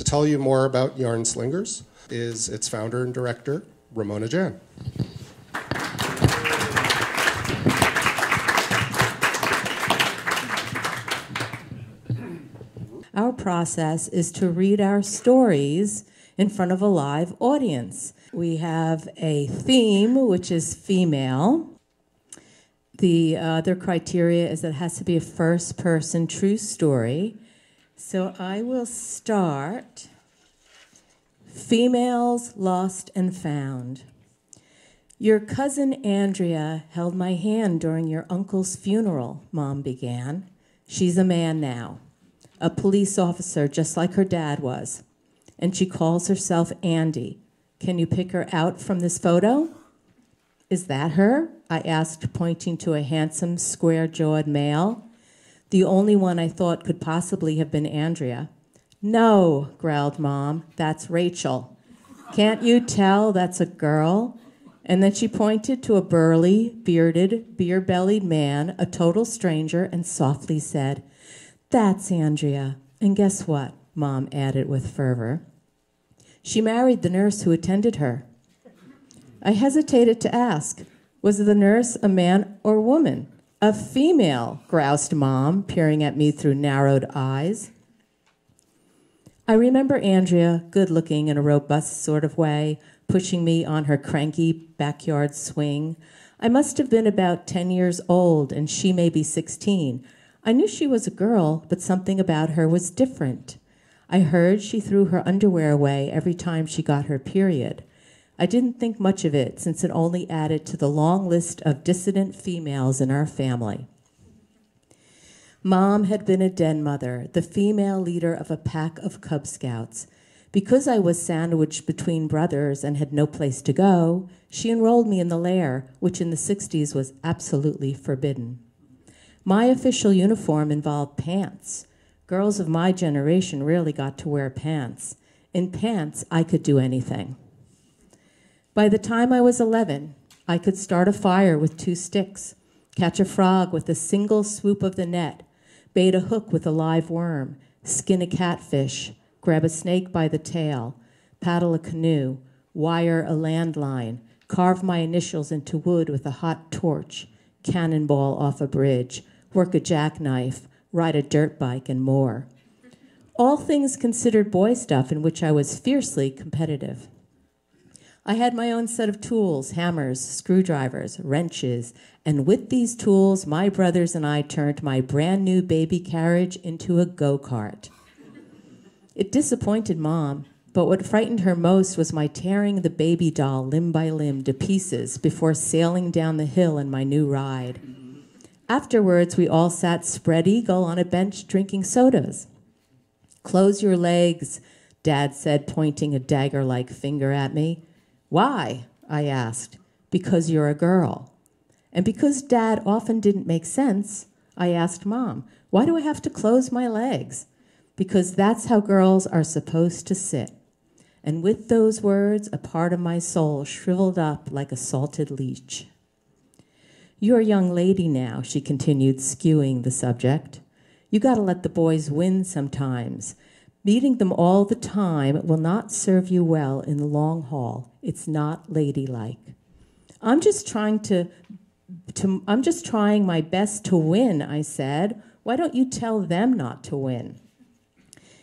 To tell you more about Yarn Slingers is its founder and director, Ramona Jan. Our process is to read our stories in front of a live audience. We have a theme, which is female. The other criteria is that it has to be a first-person true story. So I will start. Females Lost and Found. Your cousin Andrea held my hand during your uncle's funeral, Mom began. She's a man now, a police officer just like her dad was, and she calls herself Andy. Can you pick her out from this photo? Is that her? I asked, pointing to a handsome, square-jawed male. The only one I thought could possibly have been Andrea. No, growled Mom, that's Rachel. Can't you tell that's a girl? And then she pointed to a burly, bearded, beer-bellied man, a total stranger, and softly said, that's Andrea. And guess what? Mom added with fervor. She married the nurse who attended her. I hesitated to ask, was the nurse a man or woman? A female, groused Mom, peering at me through narrowed eyes. I remember Andrea, good-looking in a robust sort of way, pushing me on her cranky backyard swing. I must have been about 10 years old, and she maybe 16. I knew she was a girl, but something about her was different. I heard she threw her underwear away every time she got her period. I didn't think much of it, since it only added to the long list of dissident females in our family. Mom had been a den mother, the female leader of a pack of Cub Scouts. Because I was sandwiched between brothers and had no place to go, she enrolled me in the lair, which in the 60s was absolutely forbidden. My official uniform involved pants. Girls of my generation rarely got to wear pants. In pants, I could do anything. By the time I was 11, I could start a fire with 2 sticks, catch a frog with a single swoop of the net, bait a hook with a live worm, skin a catfish, grab a snake by the tail, paddle a canoe, wire a landline, carve my initials into wood with a hot torch, cannonball off a bridge, work a jackknife, ride a dirt bike, and more. All things considered boy stuff in which I was fiercely competitive. I had my own set of tools, hammers, screwdrivers, wrenches, and with these tools, my brothers and I turned my brand new baby carriage into a go-kart. It disappointed Mom, but what frightened her most was my tearing the baby doll limb by limb to pieces before sailing down the hill in my new ride. Afterwards, we all sat spread-eagle on a bench drinking sodas. Close your legs, Dad said, pointing a dagger-like finger at me. Why? I asked. Because you're a girl. And because Dad often didn't make sense, I asked Mom, why do I have to close my legs? Because that's how girls are supposed to sit. And with those words, a part of my soul shriveled up like a salted leech. You're a young lady now, she continued, skewing the subject. You gotta let the boys win sometimes. Beating them all the time will not serve you well in the long haul. It's not ladylike. I'm just trying my best to win, I said. Why don't you tell them not to win?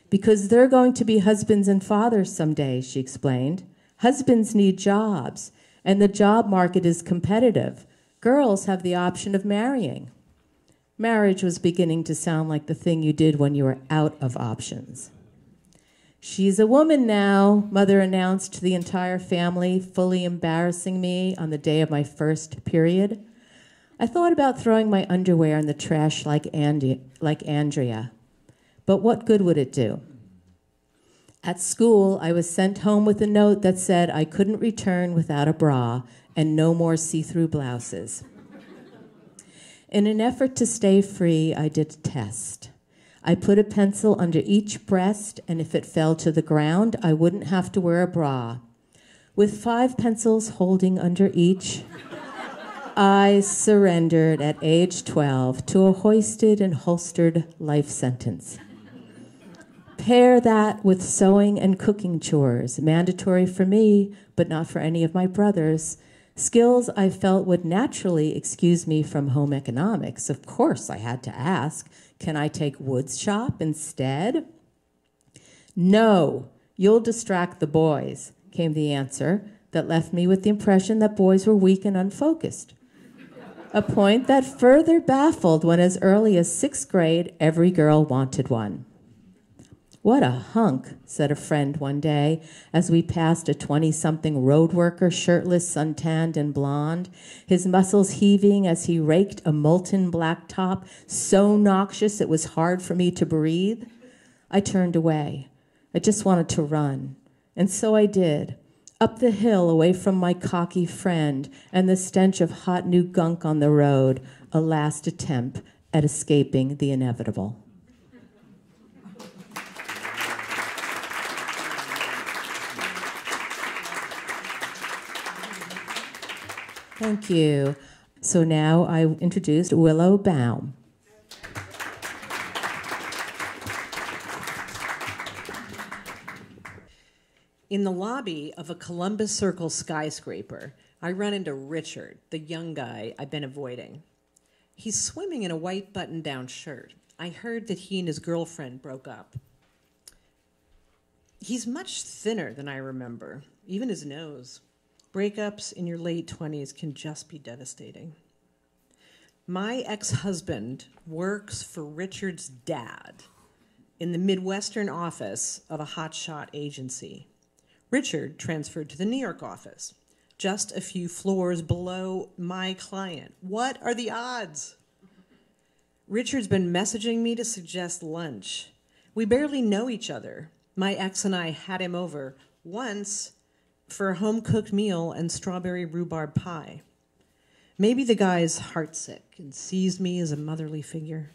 Because they're going to be husbands and fathers someday, she explained. Husbands need jobs, and the job market is competitive. Girls have the option of marrying. Marriage was beginning to sound like the thing you did when you were out of options. She's a woman now, Mother announced to the entire family, fully embarrassing me on the day of my first period. I thought about throwing my underwear in the trash like Andrea. But what good would it do? At school, I was sent home with a note that said I couldn't return without a bra and no more see-through blouses. In an effort to stay free, I did a test. I put a pencil under each breast, and if it fell to the ground, I wouldn't have to wear a bra. With 5 pencils holding under each, I surrendered at age 12 to a hoisted and holstered life sentence. Pair that with sewing and cooking chores, mandatory for me, but not for any of my brothers. Skills I felt would naturally excuse me from home economics. Of course, I had to ask, can I take wood shop instead? No, you'll distract the boys, came the answer that left me with the impression that boys were weak and unfocused. A point that further baffled when as early as 6th grade, every girl wanted one. What a hunk, said a friend one day as we passed a 20-something road worker, shirtless, suntanned, and blonde, his muscles heaving as he raked a molten black top so noxious it was hard for me to breathe. I turned away. I just wanted to run. And so I did, up the hill away from my cocky friend and the stench of hot new gunk on the road, a last attempt at escaping the inevitable. Thank you. So now I introduced Willow Baum. In the lobby of a Columbus Circle skyscraper, I run into Richard, the young guy I've been avoiding. He's swimming in a white button-down shirt. I heard that he and his girlfriend broke up. He's much thinner than I remember, even his nose. Breakups in your late 20s can just be devastating. My ex-husband works for Richard's dad in the Midwestern office of a hotshot agency. Richard transferred to the New York office, just a few floors below my client. What are the odds? Richard's been messaging me to suggest lunch. We barely know each other. My ex and I had him over once for a home-cooked meal and strawberry rhubarb pie. Maybe the guy's heartsick and sees me as a motherly figure.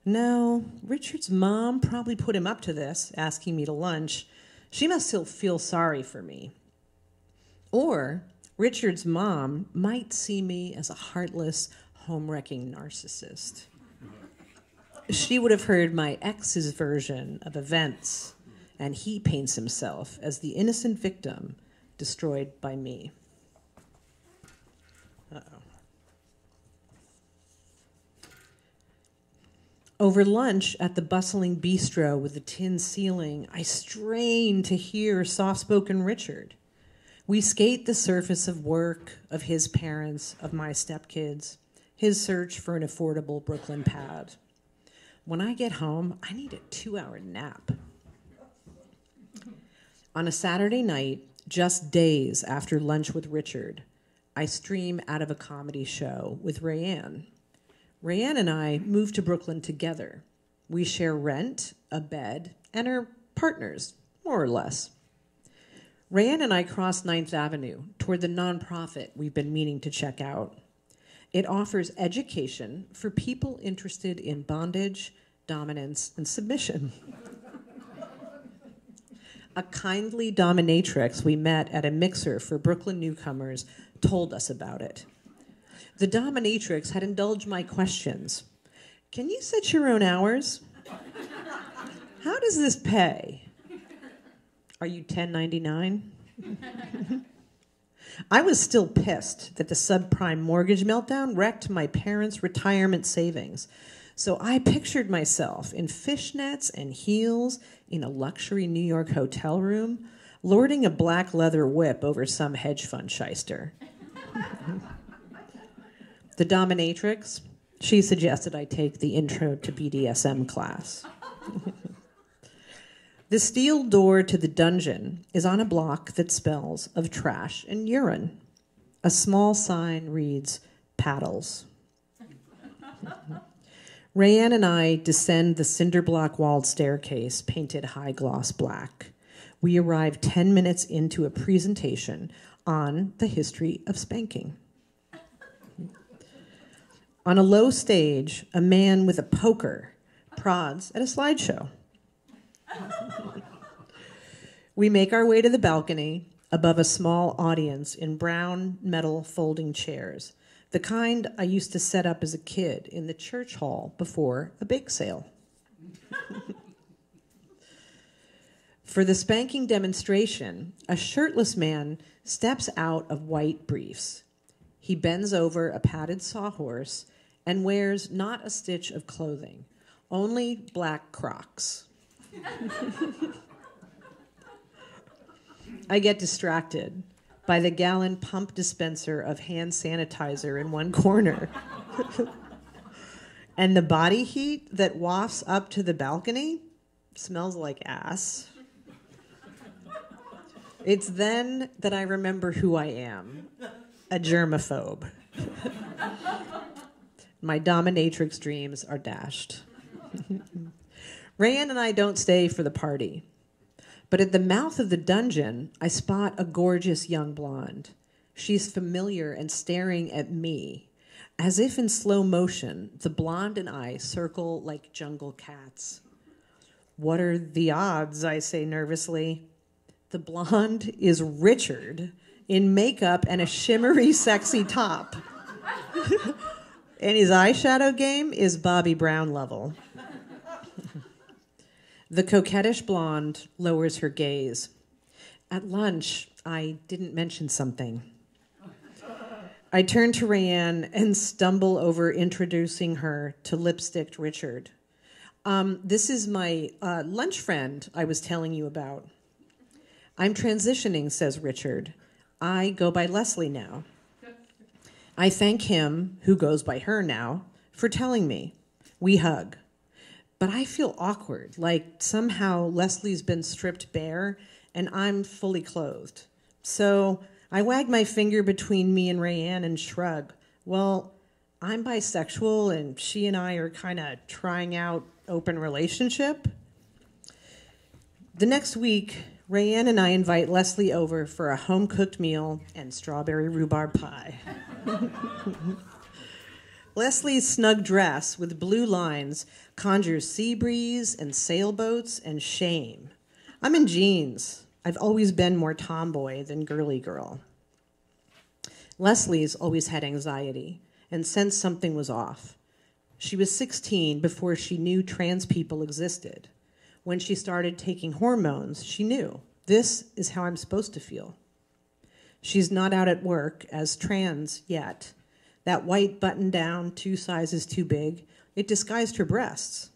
No, Richard's mom probably put him up to this, asking me to lunch. She must still feel sorry for me. Or Richard's mom might see me as a heartless, home-wrecking narcissist. She would have heard my ex's version of events, and he paints himself as the innocent victim destroyed by me. Uh-oh. Over lunch at the bustling bistro with the tin ceiling, I strain to hear soft-spoken Richard. We skate the surface of work, of his parents, of my stepkids, his search for an affordable Brooklyn pad. When I get home, I need a 2-hour nap. On a Saturday night, just days after lunch with Richard, I stream out of a comedy show with Rayanne. Rayanne and I moved to Brooklyn together. We share rent, a bed, and are partners, more or less. Rayanne and I crossed 9th Avenue toward the nonprofit we've been meaning to check out. It offers education for people interested in bondage, dominance, and submission. A kindly dominatrix we met at a mixer for Brooklyn newcomers told us about it. The dominatrix had indulged my questions. Can you set your own hours? How does this pay? Are you 1099? I was still pissed that the subprime mortgage meltdown wrecked my parents' retirement savings. So I pictured myself in fishnets and heels in a luxury New York hotel room, lording a black leather whip over some hedge fund shyster. The dominatrix, she suggested I take the Intro to BDSM class. The steel door to the dungeon is on a block that smells of trash and urine. A small sign reads, "Paddles." Rayanne and I descend the cinder block walled staircase painted high gloss black. We arrive 10 minutes into a presentation on the history of spanking. On a low stage, a man with a poker prods at a slideshow. We make our way to the balcony above a small audience in brown metal folding chairs, the kind I used to set up as a kid in the church hall before a bake sale. For the spanking demonstration, a shirtless man steps out of white briefs. He bends over a padded sawhorse and wears not a stitch of clothing, only black Crocs. I get distracted by the gallon pump dispenser of hand sanitizer in one corner and the body heat that wafts up to the balcony smells like ass. It's then that I remember who I am, a germaphobe. My dominatrix dreams are dashed. Rayanne and I don't stay for the party. But at the mouth of the dungeon, I spot a gorgeous young blonde. She's familiar and staring at me. As if in slow motion, the blonde and I circle like jungle cats. What are the odds, I say nervously. The blonde is Richard in makeup and a shimmery, sexy top. And his eyeshadow game is Bobby Brown level. The coquettish blonde lowers her gaze. At lunch, I didn't mention something. I turn to Rayanne and stumble over introducing her to lipsticked Richard. This is my lunch friend I was telling you about. I'm transitioning, says Richard. I go by Leslie now. I thank him, who goes by her now, for telling me. We hug. But I feel awkward, like somehow Leslie's been stripped bare and I'm fully clothed. So I wag my finger between me and Rayanne and shrug. Well, I'm bisexual and she and I are kind of trying out open relationship. The next week, Rayanne and I invite Leslie over for a home-cooked meal and strawberry rhubarb pie. Leslie's snug dress with blue lines conjures sea breeze and sailboats and shame. I'm in jeans. I've always been more tomboy than girly girl. Leslie's always had anxiety and sensed something was off. She was 16 before she knew trans people existed. When she started taking hormones, she knew, this is how I'm supposed to feel. She's not out at work as trans yet. That white button-down, 2 sizes too big, it disguised her breasts.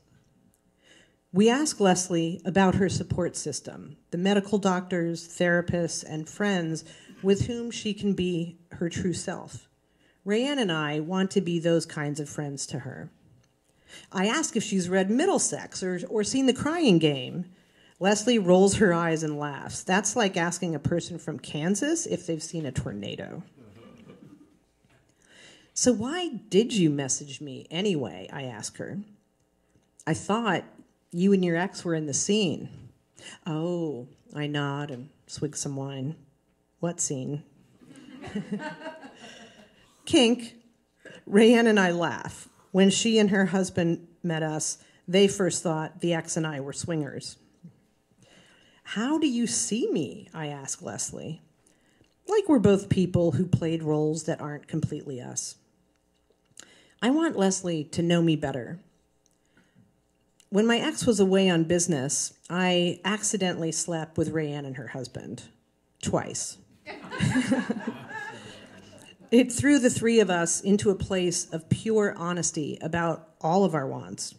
We asked Leslie about her support system, the medical doctors, therapists, and friends with whom she can be her true self. Rayanne and I want to be those kinds of friends to her. I ask if she's read Middlesex or seen The Crying Game. Leslie rolls her eyes and laughs. That's like asking a person from Kansas if they've seen a tornado. So why did you message me anyway, I ask her. I thought you and your ex were in the scene. Oh, I nod and swig some wine. What scene? Kink. Rayanne and I laugh. When she and her husband met us, they first thought the ex and I were swingers. How do you see me? I ask Leslie. Like we're both people who played roles that aren't completely us. I want Leslie to know me better. When my ex was away on business, I accidentally slept with Rayanne and her husband. Twice. It threw the 3 of us into a place of pure honesty about all of our wants.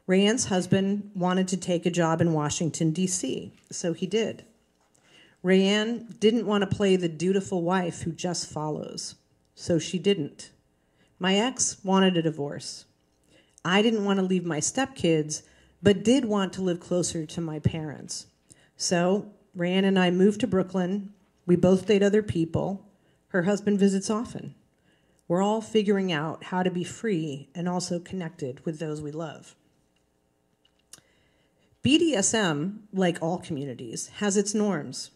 Rayanne's husband wanted to take a job in Washington, D.C., so he did. Rayanne didn't want to play the dutiful wife who just follows, so she didn't. My ex wanted a divorce. I didn't want to leave my stepkids, but did want to live closer to my parents. So Rayanne and I moved to Brooklyn. We both date other people. Her husband visits often. We're all figuring out how to be free and also connected with those we love. BDSM, like all communities, has its norms.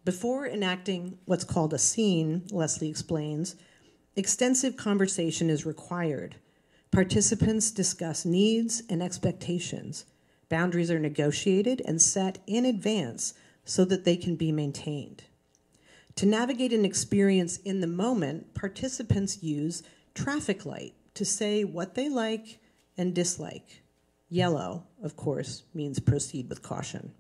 Before enacting what's called a scene, Leslie explains, extensive conversation is required. Participants discuss needs and expectations. Boundaries are negotiated and set in advance so that they can be maintained. To navigate an experience in the moment, participants use traffic light to say what they like and dislike. Yellow, of course, means proceed with caution.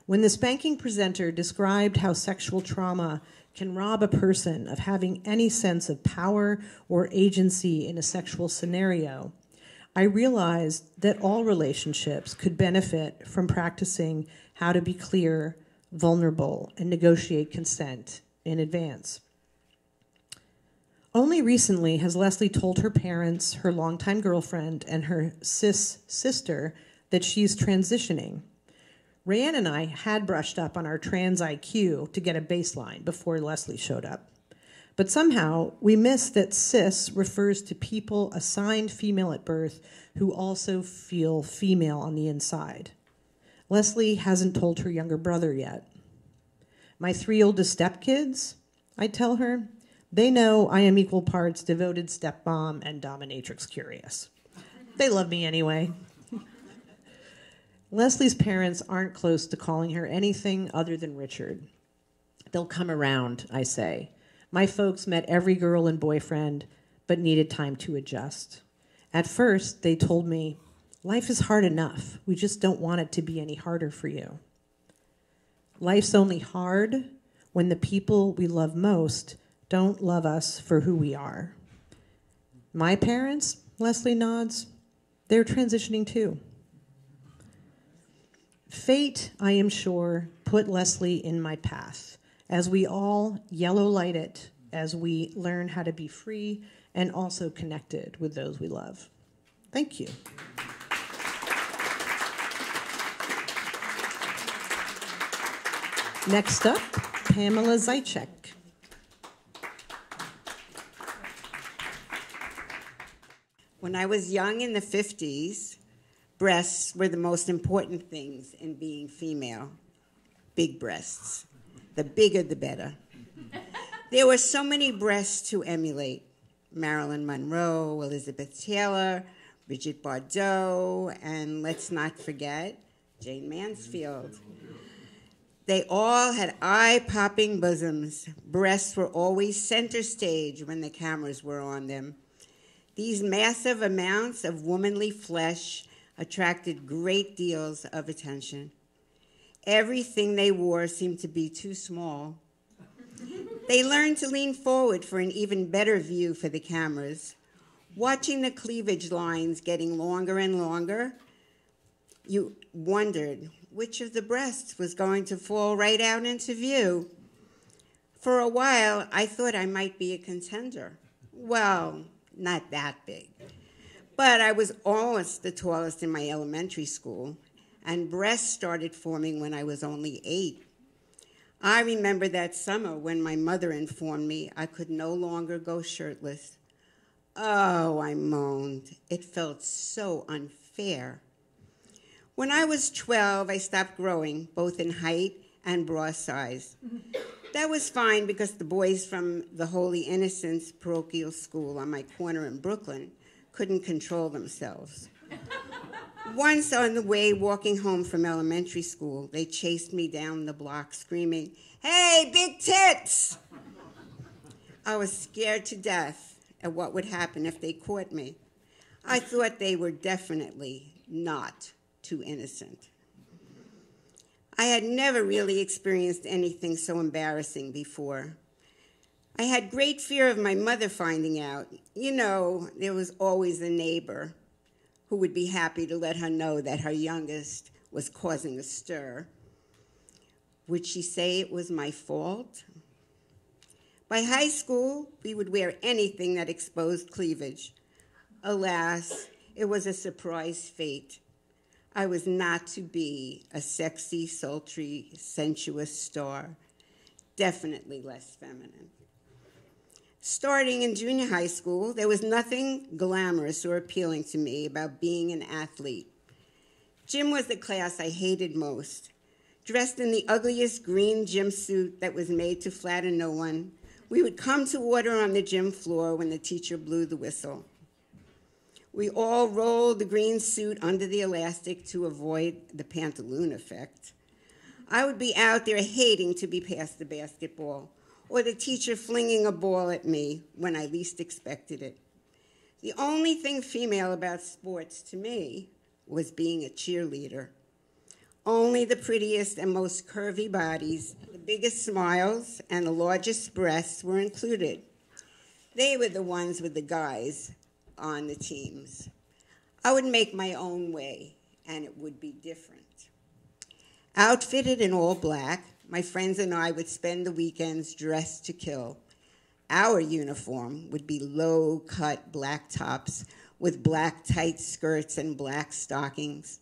When the spanking presenter described how sexual trauma can rob a person of having any sense of power or agency in a sexual scenario, I realized that all relationships could benefit from practicing how to be clear, vulnerable, and negotiate consent in advance. Only recently has Leslie told her parents, her longtime girlfriend, and her cis sister that she's transitioning. Rayanne and I had brushed up on our trans IQ to get a baseline before Leslie showed up. But somehow we missed that cis refers to people assigned female at birth who also feel female on the inside. Leslie hasn't told her younger brother yet. My 3 oldest stepkids, I tell her, they know I am equal parts devoted stepmom and dominatrix curious. They love me anyway. Leslie's parents aren't close to calling her anything other than Richard. They'll come around, I say. My folks met every girl and boyfriend, but needed time to adjust. At first, they told me, life is hard enough. We just don't want it to be any harder for you. Life's only hard when the people we love most don't love us for who we are. My parents, Leslie nods, they're transitioning too. Fate, I am sure, put Leslie in my path as we all yellow light it as we learn how to be free and also connected with those we love. Thank you. Next up, Pamela Zaitchick. When I was young in the 50s, breasts were the most important things in being female. Big breasts. The bigger, the better. There were so many breasts to emulate. Marilyn Monroe, Elizabeth Taylor, Brigitte Bardot, and let's not forget, Jane Mansfield. They all had eye-popping bosoms. Breasts were always center stage when the cameras were on them. These massive amounts of womanly flesh attracted great deals of attention. Everything they wore seemed to be too small. They learned to lean forward for an even better view for the cameras. Watching the cleavage lines getting longer and longer, you wondered which of the breasts was going to fall right out into view. For a while, I thought I might be a contender. Well, not that big. But I was almost the tallest in my elementary school, and breasts started forming when I was only 8. I remember that summer when my mother informed me I could no longer go shirtless. Oh, I moaned. It felt so unfair. When I was 12, I stopped growing, both in height and bra size. That was fine because the boys from the Holy Innocents parochial school on my corner in Brooklyn couldn't control themselves. Once on the way walking home from elementary school, they chased me down the block screaming, "Hey, big tits!" I was scared to death at what would happen if they caught me. I thought they were definitely not too innocent. I had never really experienced anything so embarrassing before. I had great fear of my mother finding out. You know, there was always a neighbor who would be happy to let her know that her youngest was causing a stir. Would she say it was my fault? By high school, we would wear anything that exposed cleavage. Alas, it was a surprise fate. I was not to be a sexy, sultry, sensuous star. Definitely less feminine. Starting in junior high school, there was nothing glamorous or appealing to me about being an athlete. Gym was the class I hated most. Dressed in the ugliest green gym suit that was made to flatter no one, we would come to order on the gym floor when the teacher blew the whistle. We all rolled the green suit under the elastic to avoid the pantaloon effect. I would be out there hating to be past the basketball, or the teacher flinging a ball at me when I least expected it. The only thing female about sports to me was being a cheerleader. Only the prettiest and most curvy bodies, the biggest smiles, and the largest breasts were included. They were the ones with the guys on the teams. I would make my own way, and it would be different. Outfitted in all black, my friends and I would spend the weekends dressed to kill. Our uniform would be low-cut black tops with black tight skirts and black stockings.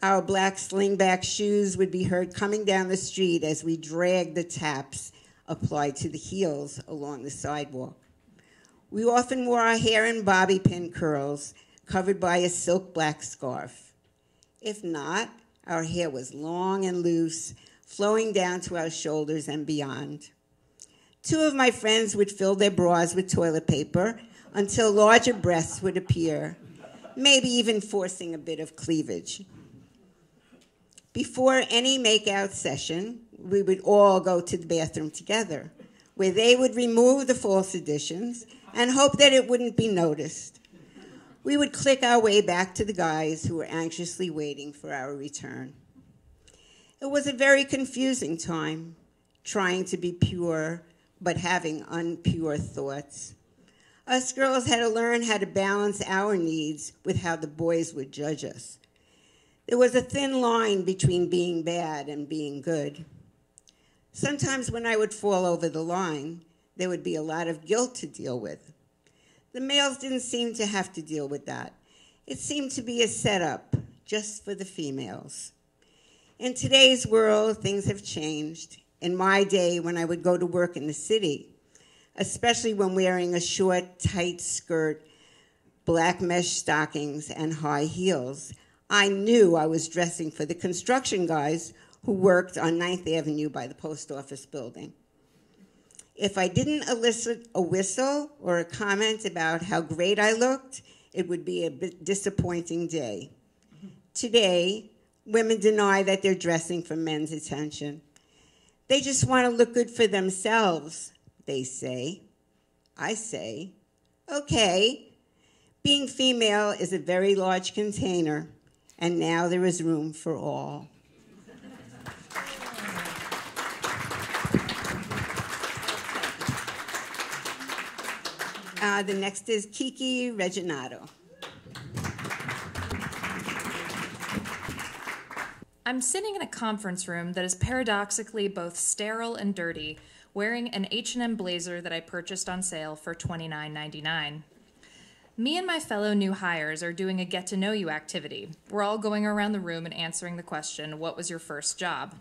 Our black slingback shoes would be heard coming down the street as we dragged the taps applied to the heels along the sidewalk. We often wore our hair in bobby pin curls, covered by a silk black scarf. If not, our hair was long and loose, flowing down to our shoulders and beyond. Two of my friends would fill their bras with toilet paper until larger breasts would appear, maybe even forcing a bit of cleavage. Before any make-out session, we would all go to the bathroom together, where they would remove the false additions and hope that it wouldn't be noticed. We would click our way back to the guys who were anxiously waiting for our return. It was a very confusing time, trying to be pure, but having unpure thoughts. Us girls had to learn how to balance our needs with how the boys would judge us. There was a thin line between being bad and being good. Sometimes when I would fall over the line, there would be a lot of guilt to deal with. The males didn't seem to have to deal with that. It seemed to be a setup just for the females. In today's world, things have changed. In my day, when I would go to work in the city, especially when wearing a short, tight skirt, black mesh stockings, and high heels, I knew I was dressing for the construction guys who worked on 9th Avenue by the post office building. If I didn't elicit a whistle or a comment about how great I looked, it would be a bit disappointing day. Today, women deny that they're dressing for men's attention. They just want to look good for themselves, they say. I say, okay, being female is a very large container, and now there is room for all. The next is Kiki Reginato. I'm sitting in a conference room that is paradoxically both sterile and dirty, wearing an H&M blazer that I purchased on sale for $29.99. Me and my fellow new hires are doing a get-to-know-you activity. We're all going around the room and answering the question, what was your first job?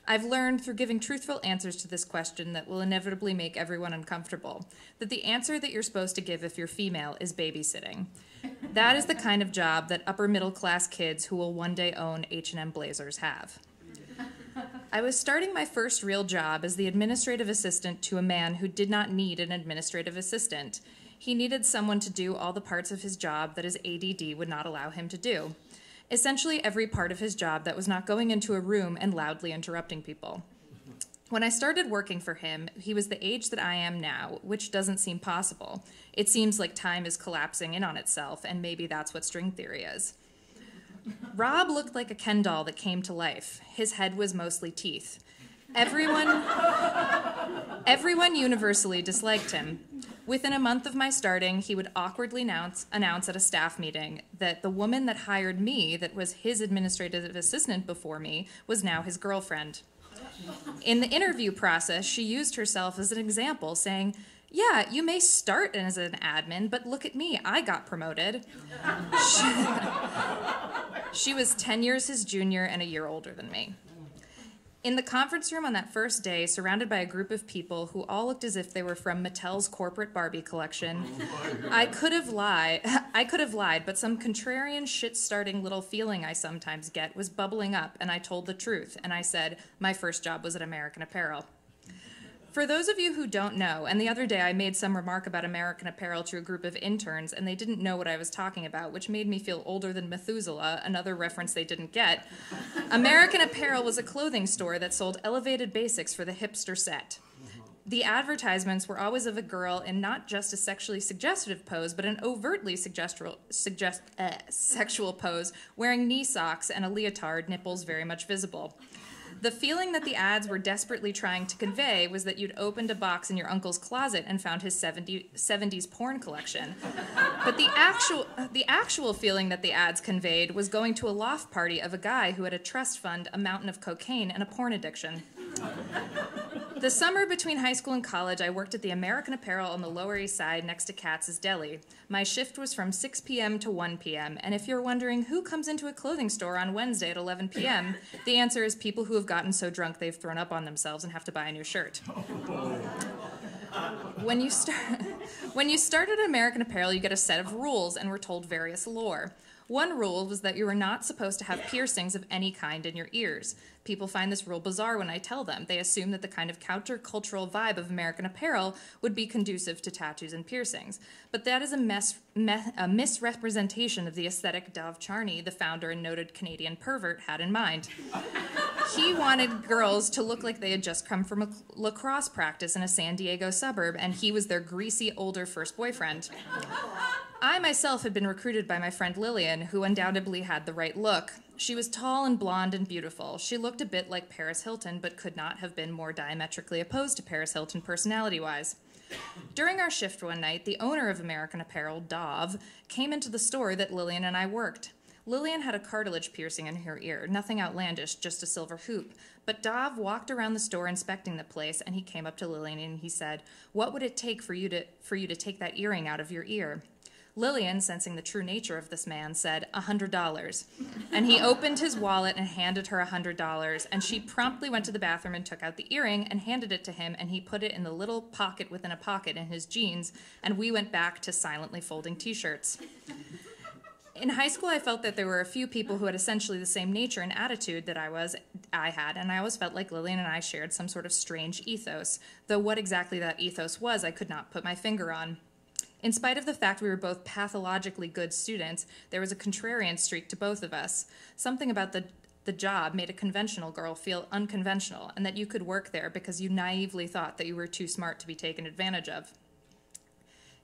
I've learned through giving truthful answers to this question that will inevitably make everyone uncomfortable, that the answer that you're supposed to give if you're female is babysitting. That is the kind of job that upper-middle-class kids who will one day own H&M blazers have. I was starting my first real job as the administrative assistant to a man who did not need an administrative assistant. He needed someone to do all the parts of his job that his ADD would not allow him to do. Essentially every part of his job that was not going into a room and loudly interrupting people. When I started working for him, he was the age that I am now, which doesn't seem possible. It seems like time is collapsing in on itself, and maybe that's what string theory is. Rob looked like a Ken doll that came to life. His head was mostly teeth. Everyone universally disliked him. Within a month of my starting, he would awkwardly announce at a staff meeting that the woman that hired me, that was his administrative assistant before me, was now his girlfriend. In the interview process, she used herself as an example, saying, "Yeah, you may start as an admin, but look at me, I got promoted." She was 10 years his junior and a year older than me. In the conference room on that first day, surrounded by a group of people who all looked as if they were from Mattel's corporate Barbie collection, I could have lied, but some contrarian, shit-starting little feeling I sometimes get was bubbling up, and I told the truth, and I said, my first job was at American Apparel. For those of you who don't know, and the other day I made some remark about American Apparel to a group of interns, and they didn't know what I was talking about, which made me feel older than Methuselah, another reference they didn't get. American Apparel was a clothing store that sold elevated basics for the hipster set. The advertisements were always of a girl in not just a sexually suggestive pose, but an overtly sexual pose, wearing knee socks and a leotard, nipples very much visible. The feeling that the ads were desperately trying to convey was that you'd opened a box in your uncle's closet and found his 70s porn collection. But the actual feeling that the ads conveyed was going to a loft party of a guy who had a trust fund, a mountain of cocaine, and a porn addiction. The summer between high school and college, I worked at the American Apparel on the Lower East Side next to Katz's Deli. My shift was from 6 p.m. to 1 p.m., and if you're wondering who comes into a clothing store on Wednesday at 11 p.m., the answer is people who have gotten so drunk they've thrown up on themselves and have to buy a new shirt. When you start at American Apparel, you get a set of rules, and we're told various lore. One rule was that you were not supposed to have piercings of any kind in your ears. People find this rule bizarre when I tell them. They assume that the kind of countercultural vibe of American Apparel would be conducive to tattoos and piercings. But that is a misrepresentation of the aesthetic Dov Charney, the founder and noted Canadian pervert, had in mind. He wanted girls to look like they had just come from a lacrosse practice in a San Diego suburb, and he was their greasy, older first boyfriend. I myself had been recruited by my friend Lillian, who undoubtedly had the right look. She was tall and blonde and beautiful. She looked a bit like Paris Hilton, but could not have been more diametrically opposed to Paris Hilton personality-wise. During our shift one night, the owner of American Apparel, Dov, came into the store that Lillian and I worked. Lillian had a cartilage piercing in her ear, nothing outlandish, just a silver hoop. But Dov walked around the store inspecting the place, and he came up to Lillian and he said, "What would it take for you to take that earring out of your ear?" Lillian, sensing the true nature of this man, said, $100. And he opened his wallet and handed her $100, and she promptly went to the bathroom and took out the earring and handed it to him, and he put it in the little pocket within a pocket in his jeans, and we went back to silently folding T-shirts. In high school, I felt that there were a few people who had essentially the same nature and attitude that I had, and I always felt like Lillian and I shared some sort of strange ethos, though what exactly that ethos was, I could not put my finger on. In spite of the fact we were both pathologically good students, there was a contrarian streak to both of us. Something about the job made a conventional girl feel unconventional, and that you could work there because you naively thought that you were too smart to be taken advantage of.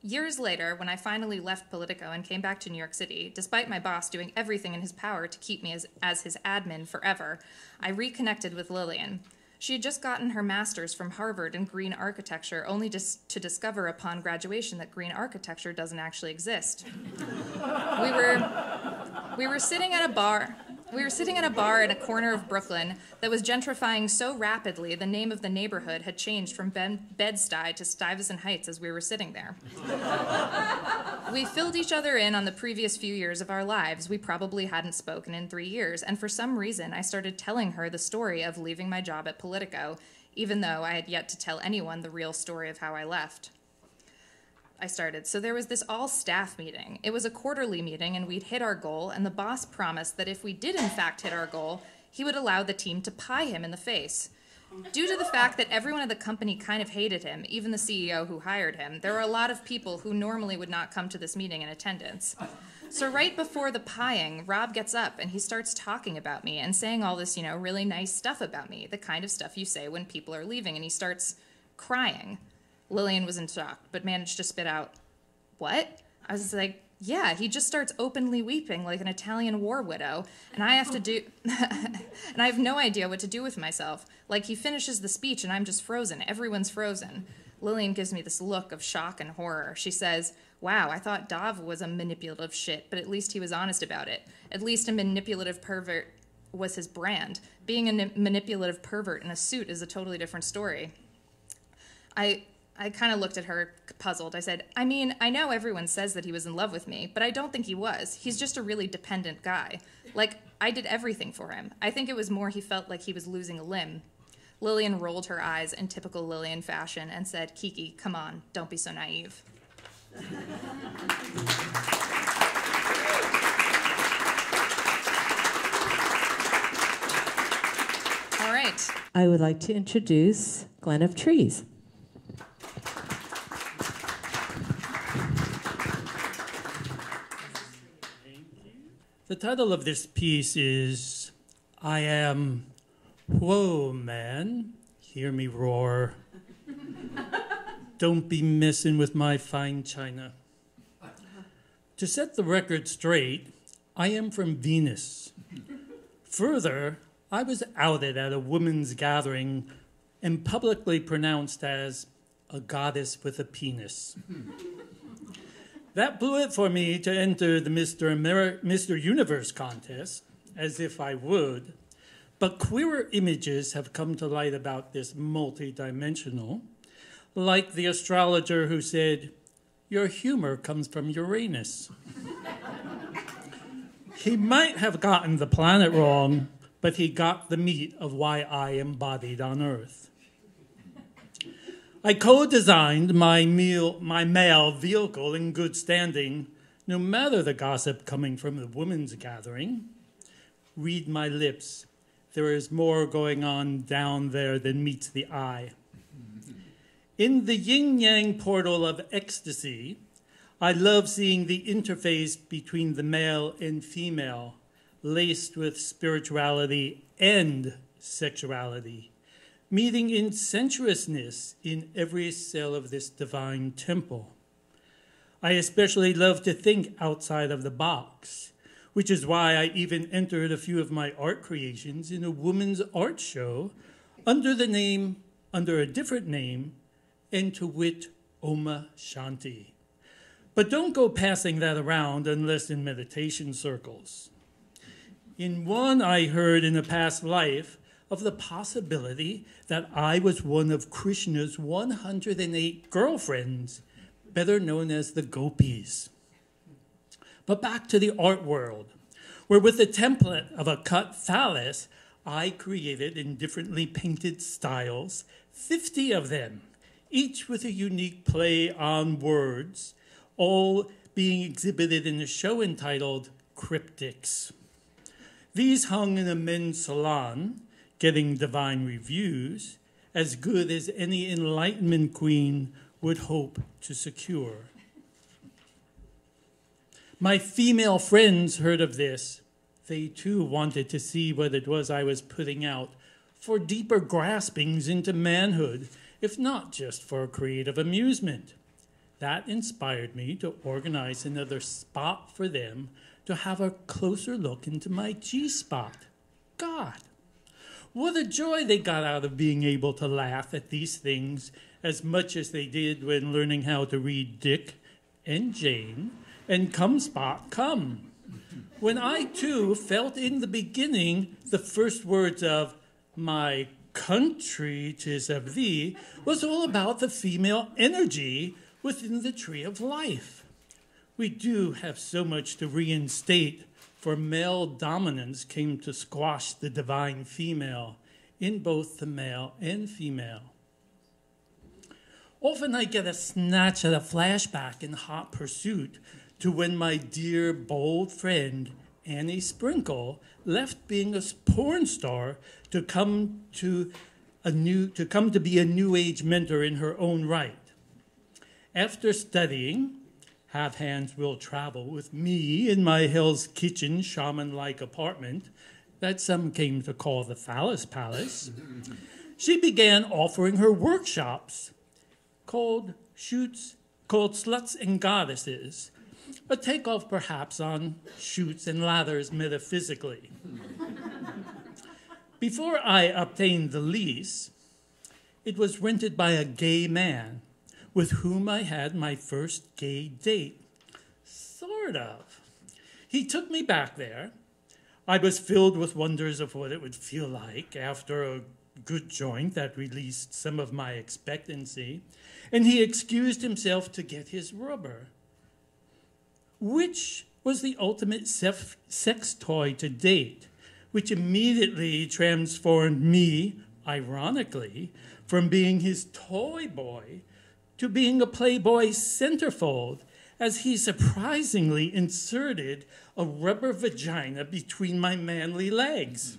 Years later, when I finally left Politico and came back to New York City, despite my boss doing everything in his power to keep me as his admin forever, I reconnected with Lillian. She had just gotten her master's from Harvard in green architecture, only to discover upon graduation that green architecture doesn't actually exist. We were sitting at a bar. We were sitting at a bar in a corner of Brooklyn that was gentrifying so rapidly the name of the neighborhood had changed from Bed-Stuy to Stuyvesant Heights as we were sitting there. We filled each other in on the previous few years of our lives. We probably hadn't spoken in 3 years, and for some reason I started telling her the story of leaving my job at Politico, even though I had yet to tell anyone the real story of how I left. So there was this all-staff meeting. It was a quarterly meeting, and we'd hit our goal, and the boss promised that if we did in fact hit our goal, he would allow the team to pie him in the face. Due to the fact that everyone at the company kind of hated him, even the CEO who hired him, there were a lot of people who normally would not come to this meeting in attendance. So right before the pieing, Rob gets up, and he starts talking about me and saying all this, really nice stuff about me, the kind of stuff you say when people are leaving, and he starts crying. Lillian was in shock, but managed to spit out, "What?" I was like, "Yeah, he just starts openly weeping like an Italian war widow, and I have no idea what to do with myself. Like, he finishes the speech, and I'm just frozen. Everyone's frozen." Lillian gives me this look of shock and horror. She says, "Wow, I thought Dov was a manipulative shit, but at least he was honest about it. At least a manipulative pervert was his brand. Being a manipulative pervert in a suit is a totally different story." I kind of looked at her, puzzled. I said, "I mean, I know everyone says that he was in love with me, but I don't think he was. He's just a really dependent guy. Like, I did everything for him. I think it was more he felt like he was losing a limb." Lillian rolled her eyes in typical Lillian fashion and said, "Kiki, come on, don't be so naive." All right. I would like to introduce Glenn of Trees. The title of this piece is "I Am Whoa Man, Hear Me Roar." Don't be messing with my fine china. To set the record straight, I am from Venus. Further, I was outed at a women's gathering and publicly pronounced as a goddess with a penis. That blew it for me to enter the Mr. Universe contest, as if I would. But queerer images have come to light about this multidimensional, like the astrologer who said, "Your humor comes from Uranus." He might have gotten the planet wrong, but he got the meat of why I embodied on Earth. I co-designed my male vehicle in good standing, no matter the gossip coming from the women's gathering. Read my lips. There is more going on down there than meets the eye. In the yin-yang portal of ecstasy, I love seeing the interface between the male and female, laced with spirituality and sexuality, meeting in sensuousness in every cell of this divine temple. I especially love to think outside of the box, which is why I even entered a few of my art creations in a woman's art show under a different name, and to wit, Oma Shanti. But don't go passing that around unless in meditation circles. In one, I heard in a past life of the possibility that I was one of Krishna's 108 girlfriends, better known as the gopis. But back to the art world, where with the template of a cut phallus, I created in differently painted styles, 50 of them, each with a unique play on words, all being exhibited in a show entitled Cryptics. These hung in a men's salon, getting divine reviews, as good as any Enlightenment queen would hope to secure. My female friends heard of this. They too wanted to see what it was I was putting out for deeper graspings into manhood, if not just for creative amusement. That inspired me to organize another spot for them to have a closer look into my G-spot. God, what a joy they got out of being able to laugh at these things as much as they did when learning how to read Dick and Jane and come spot come. When I too felt in the beginning the first words of "my country 'tis of thee" was all about the female energy within the tree of life. We do have so much to reinstate, for male dominance came to squash the divine female in both the male and female. Often I get a snatch at a flashback in hot pursuit to when my dear, bold friend, Annie Sprinkle, left being a porn star to come to be a New Age mentor in her own right. After studying, Have Hands Will Travel with me in my Hell's Kitchen shaman-like apartment that some came to call the Phallus Palace, she began offering her workshops called Sluts and Goddesses, a takeoff perhaps on Chutes and Ladders metaphysically. Before I obtained the lease, it was rented by a gay man with whom I had my first gay date. Sort of. He took me back there. I was filled with wonders of what it would feel like after a good joint that released some of my expectancy, and he excused himself to get his rubber, which was the ultimate sex toy to date, which immediately transformed me, ironically, from being his toy boy to being a Playboy centerfold, as he surprisingly inserted a rubber vagina between my manly legs.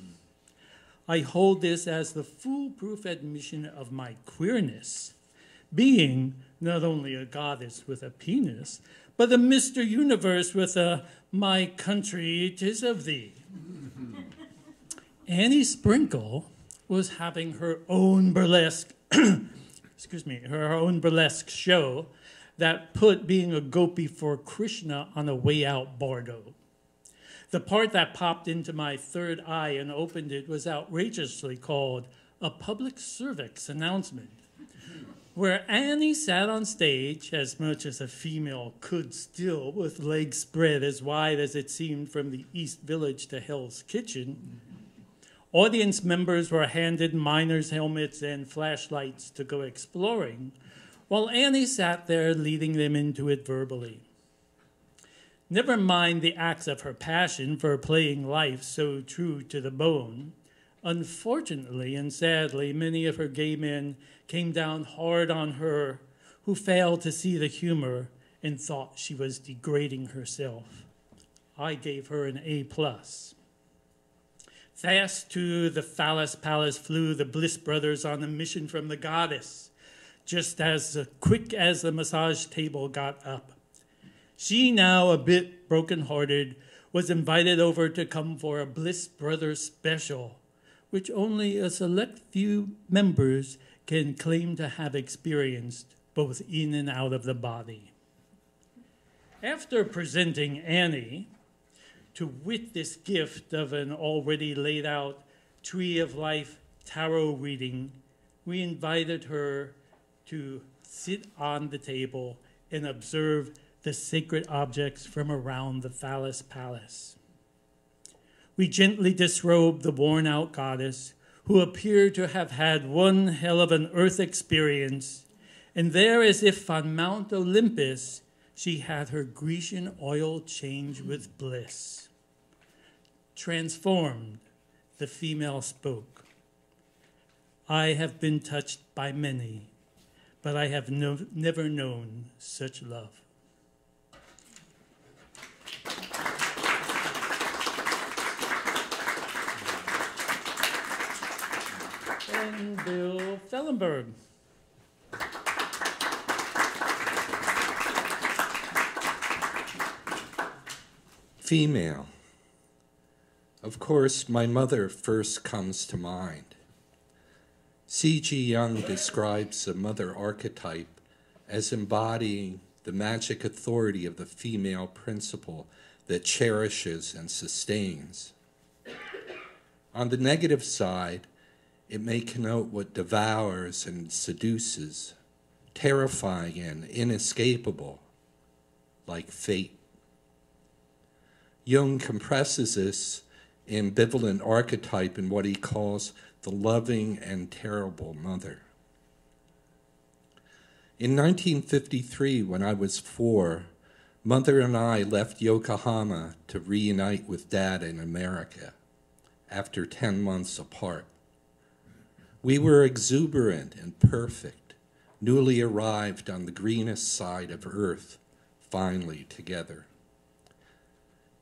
I hold this as the foolproof admission of my queerness, being not only a goddess with a penis, but a Mr. Universe with a "my country 'tis of thee." Annie Sprinkle was having her own burlesque her own burlesque show that put being a gopi for Krishna on a way out bardo. The part that popped into my third eye and opened it was outrageously called a public cervix announcement, where Annie sat on stage, as much as a female could still, with legs spread as wide as it seemed from the East Village to Hell's Kitchen. Audience members were handed miners' helmets and flashlights to go exploring, while Annie sat there leading them into it verbally. Never mind the acts of her passion for playing life so true to the bone. Unfortunately and sadly, many of her gay men came down hard on her, who failed to see the humor and thought she was degrading herself. I gave her an A+. Fast to the Phallus Palace flew the Bliss brothers on a mission from the goddess, just as quick as the massage table got up. She, now a bit broken-hearted, was invited over to come for a Bliss Brothers special, which only a select few members can claim to have experienced, both in and out of the body. After presenting Annie, to wit this gift of an already laid out Tree of Life tarot reading, we invited her to sit on the table and observe the sacred objects from around the Phallus Palace. We gently disrobed the worn-out goddess, who appeared to have had one hell of an earth experience, and there, as if on Mount Olympus, she had her Grecian oil change with bliss. Transformed, the female spoke. I have been touched by many, but I have never known such love. And Bill Fellenberg. Female. Of course, my mother first comes to mind. C.G. Jung describes the mother archetype as embodying the magic authority of the female principle that cherishes and sustains. On the negative side, it may connote what devours and seduces, terrifying and inescapable, like fate. Jung compresses this ambivalent archetype in what he calls the loving and terrible mother. In 1953, when I was 4, Mother and I left Yokohama to reunite with Dad in America after 10 months apart. We were exuberant and perfect, newly arrived on the greenest side of Earth, finally together.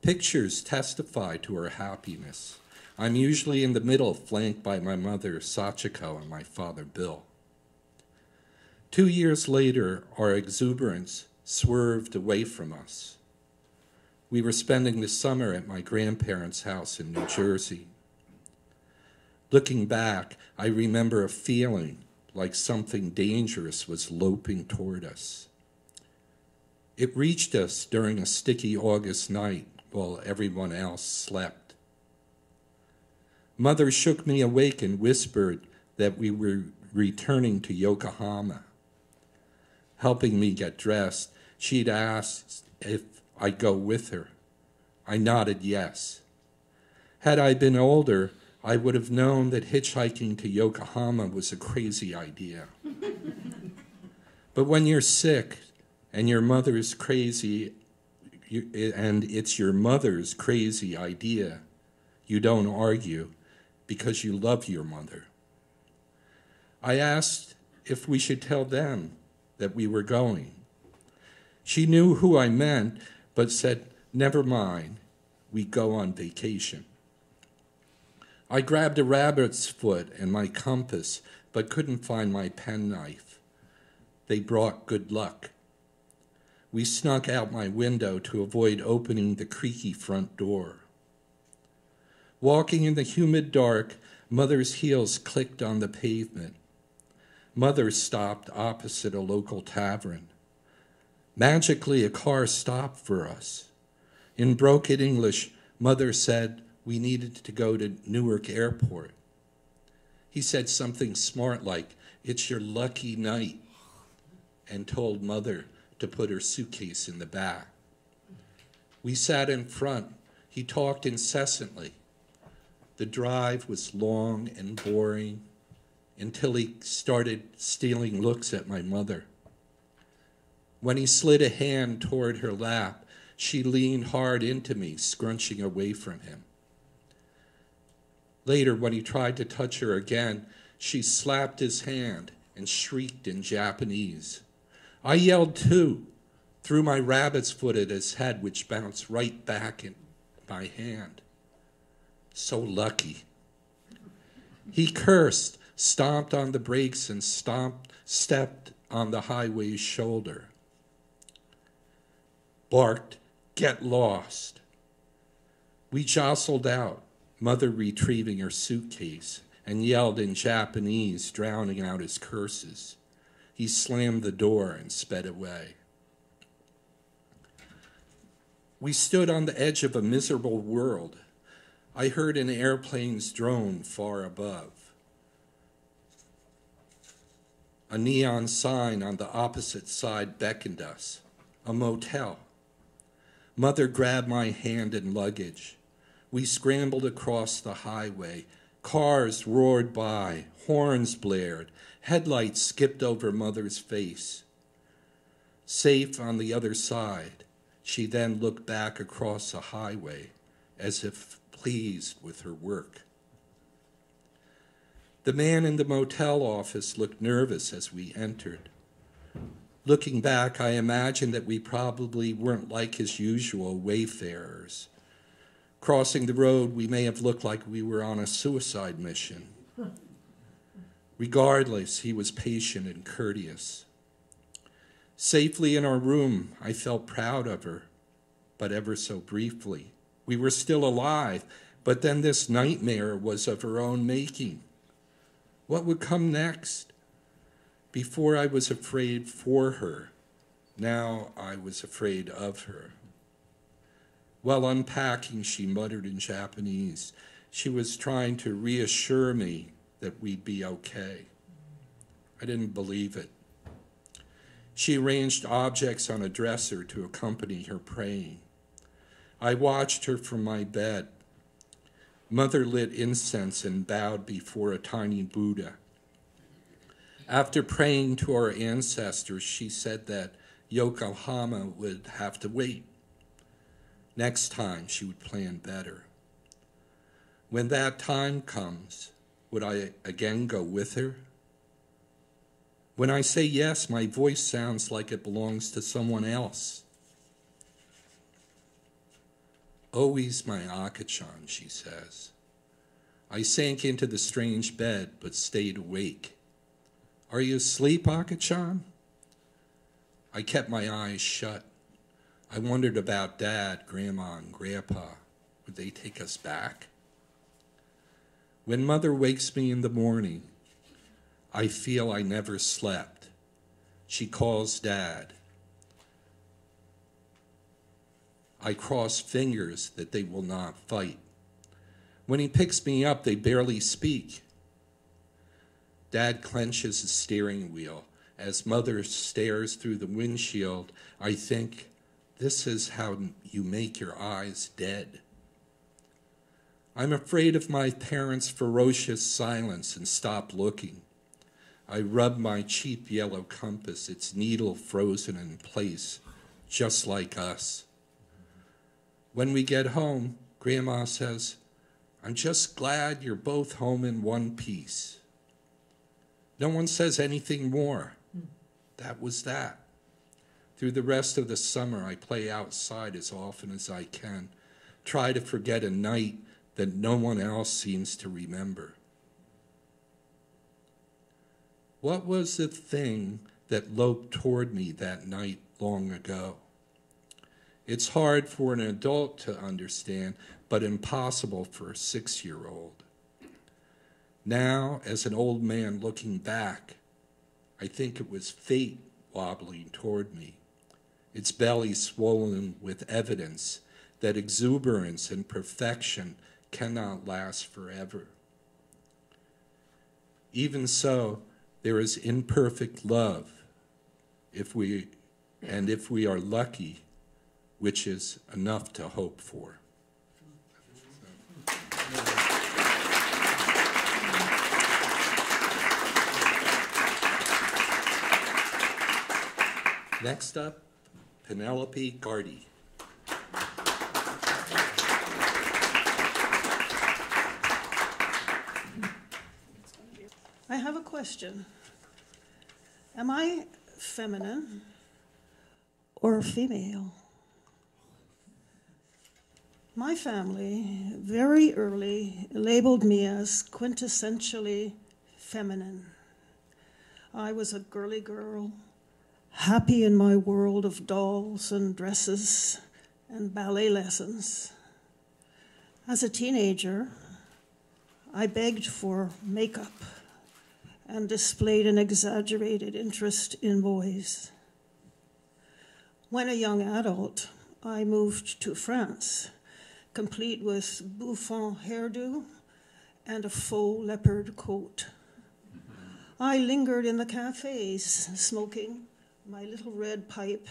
Pictures testify to our happiness. I'm usually in the middle, flanked by my mother, Sachiko, and my father, Bill. 2 years later, our exuberance swerved away from us. We were spending the summer at my grandparents' house in New Jersey. Looking back, I remember a feeling like something dangerous was loping toward us. It reached us during a sticky August night while everyone else slept. Mother shook me awake and whispered that we were returning to Yokohama. Helping me get dressed, she'd asked if I'd go with her. I nodded yes. Had I been older, I would have known that hitchhiking to Yokohama was a crazy idea. But when you're sick and your mother's crazy, and it's your mother's crazy idea, you don't argue because you love your mother. I asked if we should tell them that we were going. She knew who I meant, but said, never mind, we go on vacation. I grabbed a rabbit's foot and my compass, but couldn't find my penknife. They brought good luck. We snuck out my window to avoid opening the creaky front door. Walking in the humid dark, Mother's heels clicked on the pavement. Mother stopped opposite a local tavern. Magically, a car stopped for us. In broken English, Mother said we needed to go to Newark Airport. He said something smart like, "It's your lucky night," and told Mother to put her suitcase in the back. We sat in front. He talked incessantly. The drive was long and boring until he started stealing looks at my mother. When he slid a hand toward her lap, she leaned hard into me, scrunching away from him. Later, when he tried to touch her again, she slapped his hand and shrieked in Japanese. I yelled too, threw my rabbit's foot at his head, which bounced right back in my hand. So lucky. He cursed, stomped on the brakes, and stepped on the highway's shoulder. Barked, "Get lost." We jostled out, Mother retrieving her suitcase, and yelled in Japanese, drowning out his curses. He slammed the door and sped away. We stood on the edge of a miserable world. I heard an airplane's drone far above. A neon sign on the opposite side beckoned us, a motel. Mother grabbed my hand and luggage. We scrambled across the highway. Cars roared by, horns blared, headlights skipped over Mother's face. Safe on the other side, she then looked back across the highway as if pleased with her work. The man in the motel office looked nervous as we entered. Looking back, I imagined that we probably weren't like his usual wayfarers. Crossing the road, we may have looked like we were on a suicide mission. Regardless, he was patient and courteous. Safely in our room, I felt proud of her, but ever so briefly. We were still alive, but then this nightmare was of her own making. What would come next? Before I was afraid for her, now I was afraid of her. While unpacking, she muttered in Japanese. She was trying to reassure me that we'd be okay. I didn't believe it. She arranged objects on a dresser to accompany her praying. I watched her from my bed. Mother lit incense and bowed before a tiny Buddha. After praying to our ancestors, she said that Yokohama would have to wait. Next time, she would plan better. When that time comes, would I again go with her? When I say yes, my voice sounds like it belongs to someone else. Always my Akachan, she says. I sank into the strange bed, but stayed awake. Are you asleep, Akachan? I kept my eyes shut. I wondered about Dad, Grandma, and Grandpa. Would they take us back? When Mother wakes me in the morning, I feel I never slept. She calls Dad. I cross fingers that they will not fight. When he picks me up, they barely speak. Dad clenches the steering wheel. As Mother stares through the windshield, I think, this is how you make your eyes dead. I'm afraid of my parents' ferocious silence and stop looking. I rub my cheap yellow compass, its needle frozen in place, just like us. When we get home, Grandma says, I'm just glad you're both home in one piece. No one says anything more. That was that. Through the rest of the summer, I play outside as often as I can, try to forget a night that no one else seems to remember. What was the thing that loped toward me that night long ago? It's hard for an adult to understand, but impossible for a 6-year-old. Now, as an old man looking back, I think it was fate wobbling toward me, its belly swollen with evidence that exuberance and perfection cannot last forever. Even so, there is imperfect love, if we are lucky, which is enough to hope for. Next up, Penelope Ghartey. I have a question. Am I feminine or female? My family very early labeled me as quintessentially feminine. I was a girly girl, happy in my world of dolls and dresses and ballet lessons. As a teenager, I begged for makeup and displayed an exaggerated interest in boys. When a young adult, I moved to France, complete with bouffant hairdo and a faux leopard coat. I lingered in the cafes, smoking my little red pipe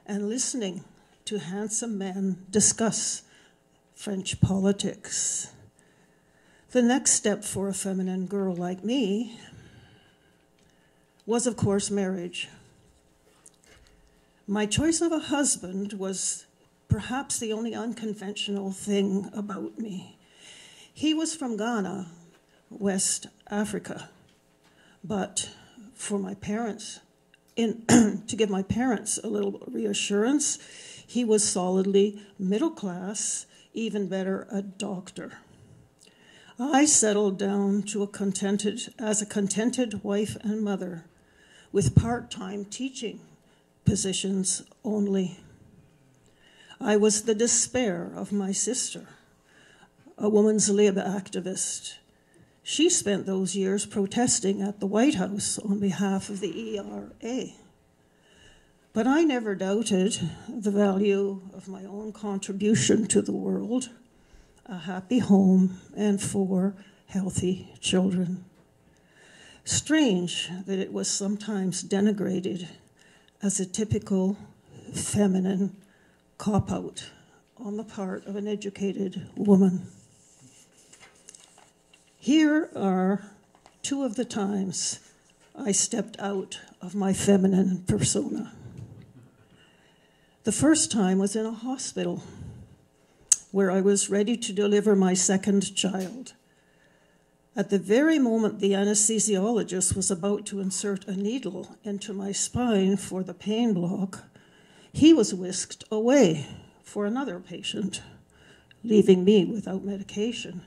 and listening to handsome men discuss French politics. The next step for a feminine girl like me was, of course, marriage. My choice of a husband was perhaps the only unconventional thing about me. He was from Ghana, West Africa, but for my parents, to give my parents a little reassurance, he was solidly middle class, even better, a doctor. I settled down to as a contented wife and mother with part-time teaching positions only. I was the despair of my sister, a women's lib activist. She spent those years protesting at the White House on behalf of the ERA. But I never doubted the value of my own contribution to the world, a happy home, and 4 healthy children. Strange that it was sometimes denigrated as a typical feminine cop-out on the part of an educated woman. Here are 2 of the times I stepped out of my feminine persona. The first time was in a hospital where I was ready to deliver my second child. At the very moment the anesthesiologist was about to insert a needle into my spine for the pain block, he was whisked away for another patient, leaving me without medication.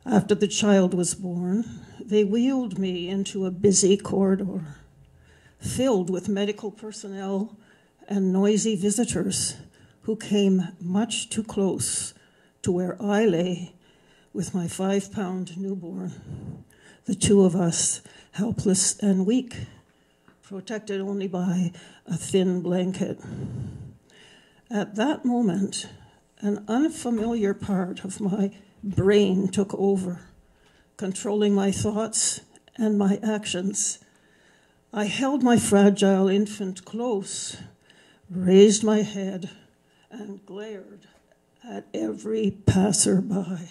After the child was born, they wheeled me into a busy corridor filled with medical personnel and noisy visitors who came much too close to where I lay with my 5-pound newborn, the 2 of us helpless and weak, protected only by a thin blanket. At that moment, an unfamiliar part of my brain took over, controlling my thoughts and my actions. I held my fragile infant close, raised my head, and glared at every passerby.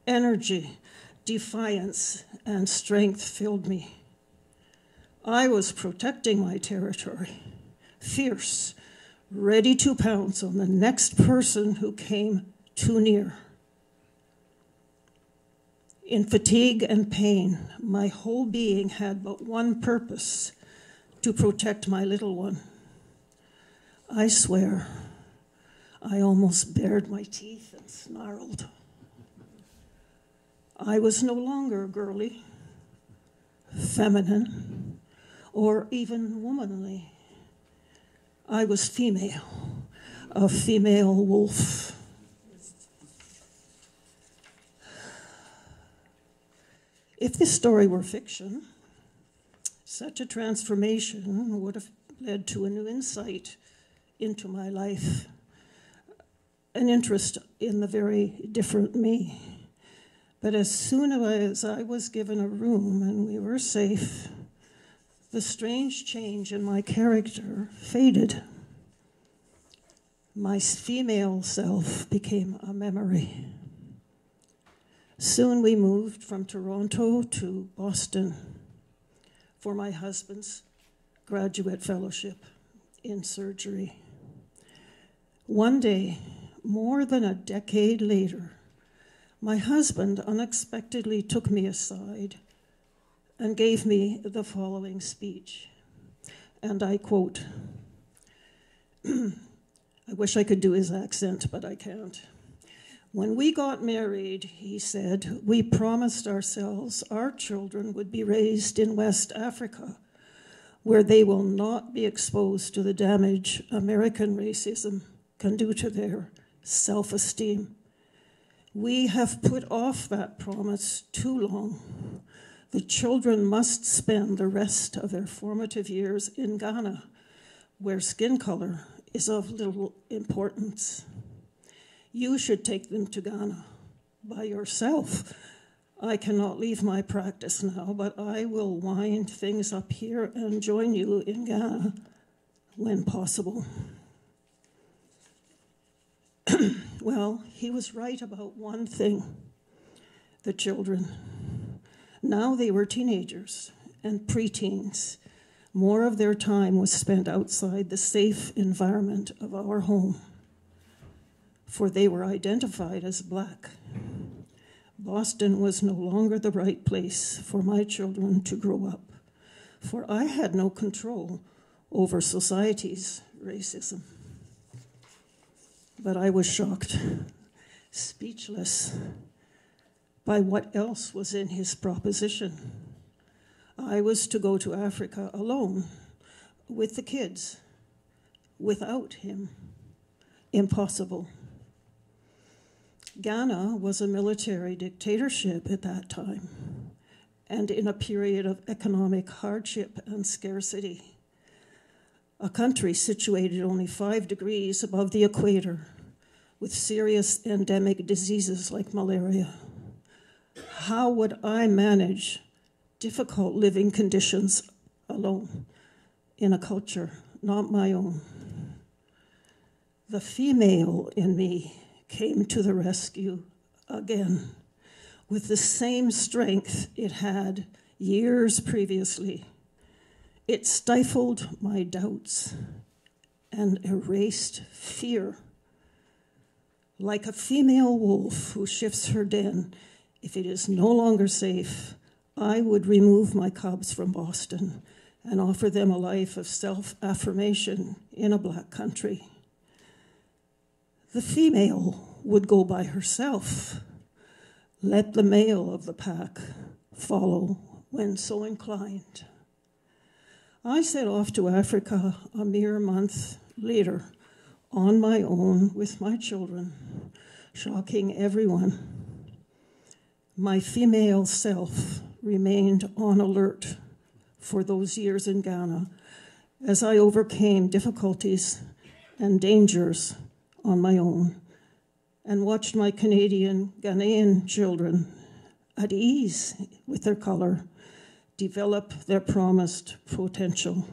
Energy, defiance, and strength filled me. I was protecting my territory, fierce, ready to pounce on the next person who came too near. In fatigue and pain, my whole being had but one purpose: to protect my little one. I swear, I almost bared my teeth and snarled. I was no longer girly, feminine, or even womanly. I was female, a female wolf. If this story were fiction, Such a transformation would have led to a new insight into my life, an interest in the very different me. But as soon as I was given a room and we were safe, the strange change in my character faded. My female self became a memory. Soon we moved from Toronto to Boston for my husband's graduate fellowship in surgery. One day, more than a decade later, my husband unexpectedly took me aside and gave me the following speech. And I quote, I wish I could do his accent, but I can't. When we got married, he said, we promised ourselves our children would be raised in West Africa, where they will not be exposed to the damage American racism can do to their self-esteem. We have put off that promise too long. The children must spend the rest of their formative years in Ghana, where skin color is of little importance. You should take them to Ghana by yourself. I cannot leave my practice now, but I will wind things up here and join you in Ghana when possible. Well, he was right about one thing, the children. Now they were teenagers and preteens. More of their time was spent outside the safe environment of our home, for they were identified as Black. Boston was no longer the right place for my children to grow up, for I had no control over society's racism. But I was shocked, speechless, by what else was in his proposition. I was to go to Africa alone, with the kids, without him. Impossible. Ghana was a military dictatorship at that time, and in a period of economic hardship and scarcity. A country situated only 5 degrees above the equator, with serious endemic diseases like malaria. How would I manage difficult living conditions alone in a culture not my own? The female in me came to the rescue again with the same strength it had years previously. It stifled my doubts and erased fear. Like a female wolf who shifts her den, if it is no longer safe, I would remove my cubs from Boston and offer them a life of self-affirmation in a Black country. The female would go by herself. Let the male of the pack follow when so inclined. I set off to Africa a mere month later, on my own with my children, shocking everyone. My female self remained on alert for those years in Ghana as I overcame difficulties and dangers on my own and watched my Canadian Ghanaian children at ease with their color develop their promised potential.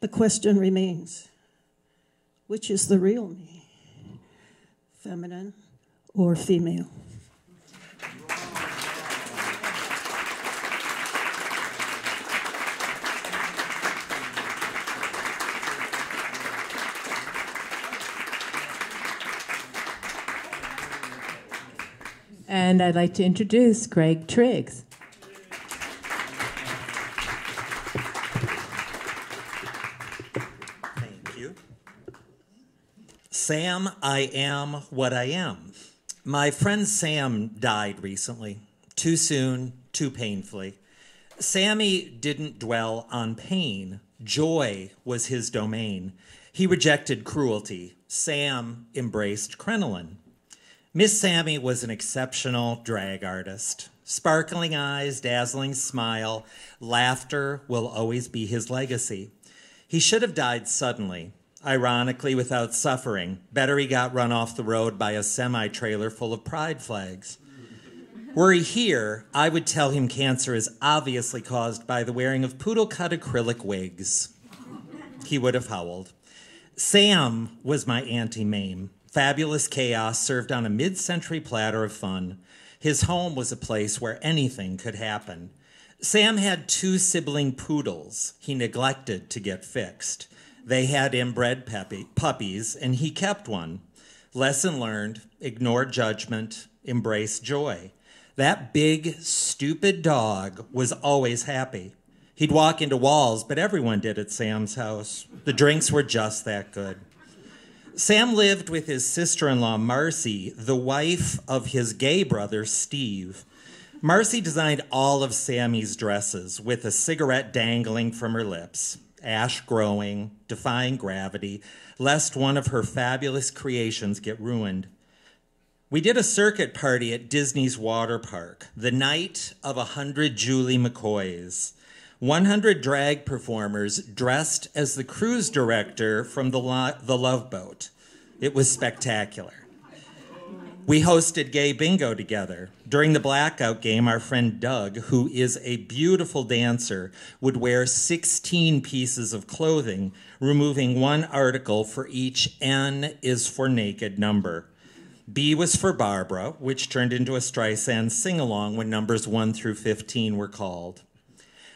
The question remains, which is the real me, feminine or female? And I'd like to introduce Greg Triggs. Thank you. Sam, I am what I am. My friend Sam died recently, too soon, too painfully. Sammy didn't dwell on pain. Joy was his domain. He rejected cruelty. Sam embraced crinoline. Miss Sammy was an exceptional drag artist. Sparkling eyes, dazzling smile, laughter will always be his legacy. He should have died suddenly, ironically without suffering. Better he got run off the road by a semi-trailer full of pride flags. Were he here, I would tell him cancer is obviously caused by the wearing of poodle-cut acrylic wigs. He would have howled. Sam was my anti-mame. Fabulous chaos served on a mid-century platter of fun. His home was a place where anything could happen. Sam had 2 sibling poodles he neglected to get fixed. They had inbred puppies, and he kept one. Lesson learned, ignore judgment, embrace joy. That big, stupid dog was always happy. He'd walk into walls, but everyone did at Sam's house. The drinks were just that good. Sam lived with his sister-in-law, Marcy, the wife of his gay brother, Steve. Marcy designed all of Sammy's dresses with a cigarette dangling from her lips, ash growing, defying gravity, lest one of her fabulous creations get ruined. We did a circuit party at Disney's water park, the night of 100 Julie McCoys. 100 drag performers dressed as the cruise director from the Love Boat. It was spectacular. We hosted gay bingo together. During the blackout game, our friend Doug, who is a beautiful dancer, would wear 16 pieces of clothing, removing one article for each N is for naked number. B was for Barbara, which turned into a Streisand sing-along when numbers 1 through 15 were called.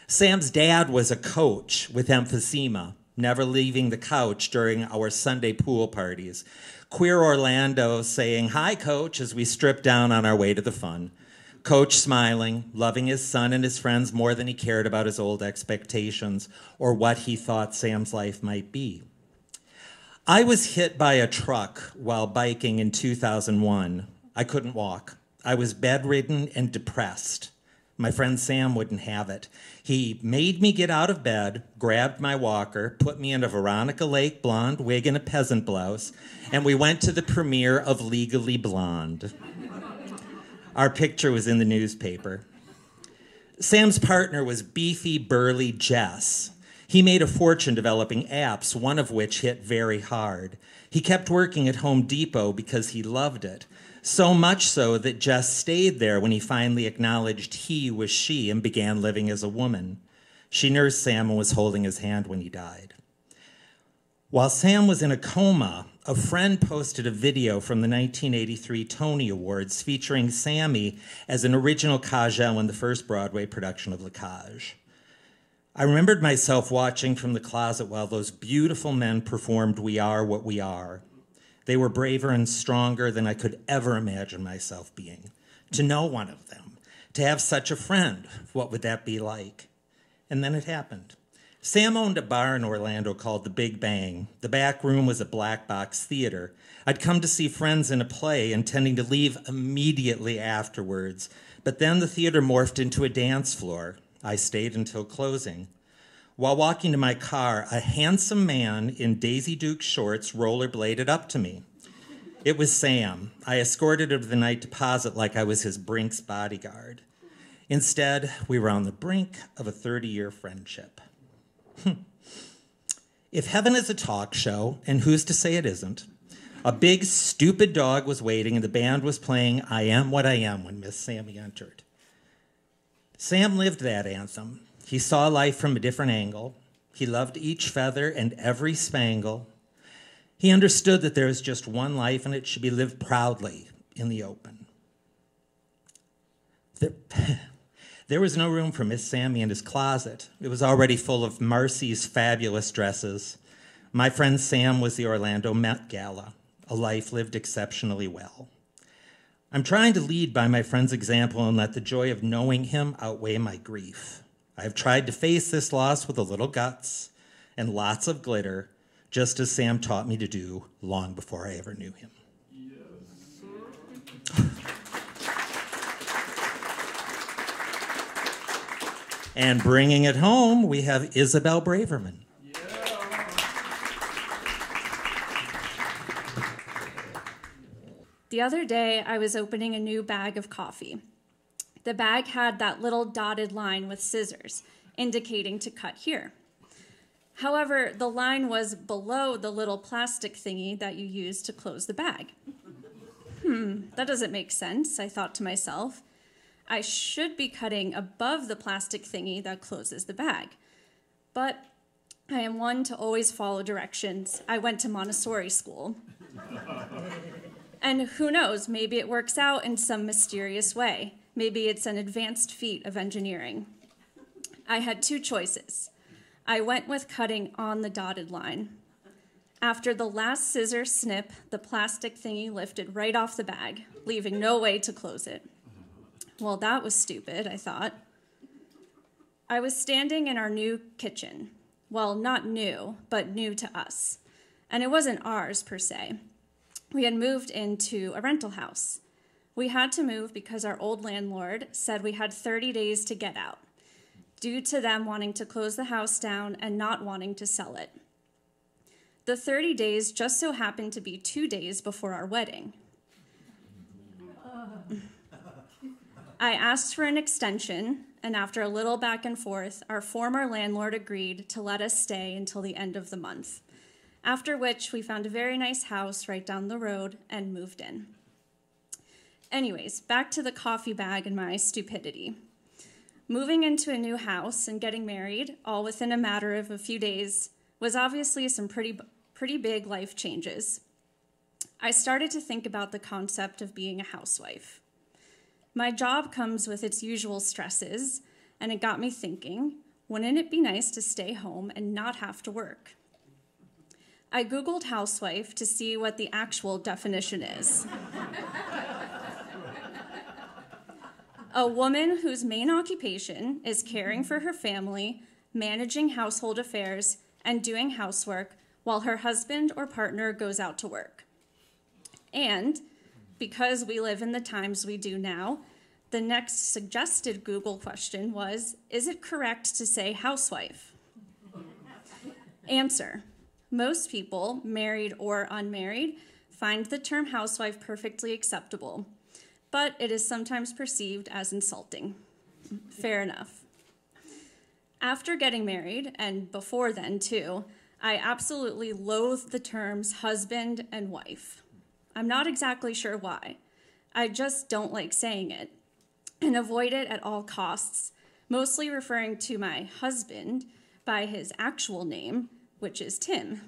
Sam's dad was a coach with emphysema, never leaving the couch during our Sunday pool parties. Queer Orlando saying, "Hi, Coach," as we stripped down on our way to the fun. Coach smiling, loving his son and his friends more than he cared about his old expectations or what he thought Sam's life might be. I was hit by a truck while biking in 2001. I couldn't walk. I was bedridden and depressed. My friend Sam wouldn't have it. He made me get out of bed, grabbed my walker, put me in a Veronica Lake blonde wig and a peasant blouse, and we went to the premiere of Legally Blonde. Our picture was in the newspaper. Sam's partner was beefy, burly Jess. He made a fortune developing apps, one of which hit very hard. He kept working at Home Depot because he loved it. So much so that Jess stayed there when he finally acknowledged he was she and began living as a woman. She nursed Sam and was holding his hand when he died. While Sam was in a coma, a friend posted a video from the 1983 Tony Awards featuring Sammy as an original Cagel in the first Broadway production of La Cage. I remembered myself watching from the closet while those beautiful men performed We Are What We Are. They were braver and stronger than I could ever imagine myself being. To know one of them, to have such a friend, what would that be like? And then it happened. Sam owned a bar in Orlando called The Big Bang. The back room was a black box theater. I'd come to see friends in a play, intending to leave immediately afterwards, but then the theater morphed into a dance floor. I stayed until closing. While walking to my car, a handsome man in Daisy Duke shorts rollerbladed up to me. It was Sam. I escorted him to the night deposit like I was his Brinks bodyguard. Instead, we were on the brink of a 30-year friendship. If heaven is a talk show, and who's to say it isn't, a big, stupid dog was waiting and the band was playing I Am What I Am when Miss Sammy entered. Sam lived that anthem. He saw life from a different angle. He loved each feather and every spangle. He understood that there is just one life and it should be lived proudly in the open. There was no room for Miss Sammy in his closet. It was already full of Marcy's fabulous dresses. My friend Sam was the Orlando Met Gala, a life lived exceptionally well. I'm trying to lead by my friend's example and let the joy of knowing him outweigh my grief. I have tried to face this loss with a little guts and lots of glitter, just as Sam taught me to do long before I ever knew him. Yes, and bringing it home, we have Isabel Braverman. The other day, I was opening a new bag of coffee. The bag had that little dotted line with scissors, indicating to cut here. However, the line was below the little plastic thingy that you use to close the bag. That doesn't make sense, I thought to myself. I should be cutting above the plastic thingy that closes the bag. But I am one to always follow directions. I went to Montessori school. And who knows, maybe it works out in some mysterious way. Maybe it's an advanced feat of engineering. I had two choices. I went with cutting on the dotted line. After the last scissor snip, the plastic thingy lifted right off the bag, leaving no way to close it. Well, that was stupid, I thought. I was standing in our new kitchen. Well, not new, but new to us. And it wasn't ours, per se. We had moved into a rental house. We had to move because our old landlord said we had 30 days to get out, due to them wanting to close the house down and not wanting to sell it. The 30 days just so happened to be 2 days before our wedding. I asked for an extension, and after a little back and forth, our former landlord agreed to let us stay until the end of the month, after which we found a very nice house right down the road and moved in. Anyways, back to the coffee bag and my stupidity. Moving into a new house and getting married, all within a matter of a few days, was obviously some pretty big life changes. I started to think about the concept of being a housewife. My job comes with its usual stresses, and it got me thinking, wouldn't it be nice to stay home and not have to work? I Googled housewife to see what the actual definition is. A woman whose main occupation is caring for her family, managing household affairs, and doing housework while her husband or partner goes out to work. And because we live in the times we do now, the next suggested Google question was, is it correct to say housewife? Answer. Most people, married or unmarried, find the term housewife perfectly acceptable, but it is sometimes perceived as insulting. Fair enough. After getting married, and before then too, I absolutely loathed the terms husband and wife. I'm not exactly sure why. I just don't like saying it and avoid it at all costs, mostly referring to my husband by his actual name, which is Tim.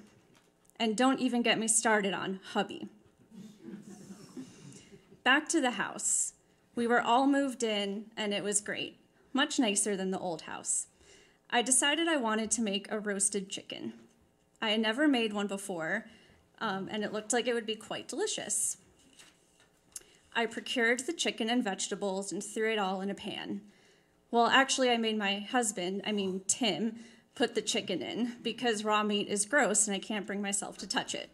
And don't even get me started on hubby. Back to the house. We were all moved in, and it was great, much nicer than the old house. I decided I wanted to make a roasted chicken. I had never made one before, and it looked like it would be quite delicious. I procured the chicken and vegetables and threw it all in a pan. Well, actually, I made my husband, Tim, put the chicken in because raw meat is gross and I can't bring myself to touch it.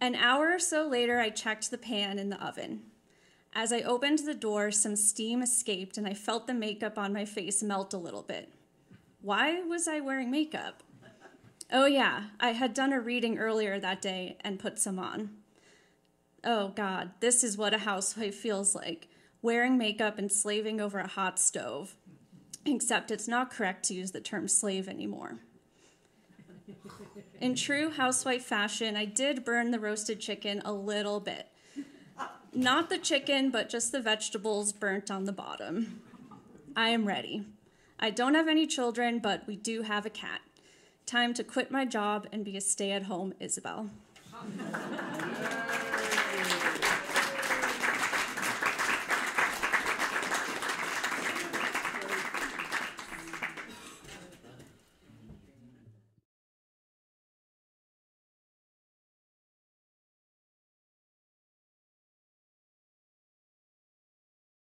An hour or so later, I checked the pan in the oven. As I opened the door, some steam escaped and I felt the makeup on my face melt a little bit. Why was I wearing makeup? Oh yeah, I had done a reading earlier that day and put some on. Oh God, this is what a housewife feels like, wearing makeup and slaving over a hot stove. Except it's not correct to use the term slave anymore. In true housewife fashion, I did burn the roasted chicken a little bit. Not the chicken, but just the vegetables burnt on the bottom. I am ready. I don't have any children, but we do have a cat. Time to quit my job and be a stay-at-home Isabel.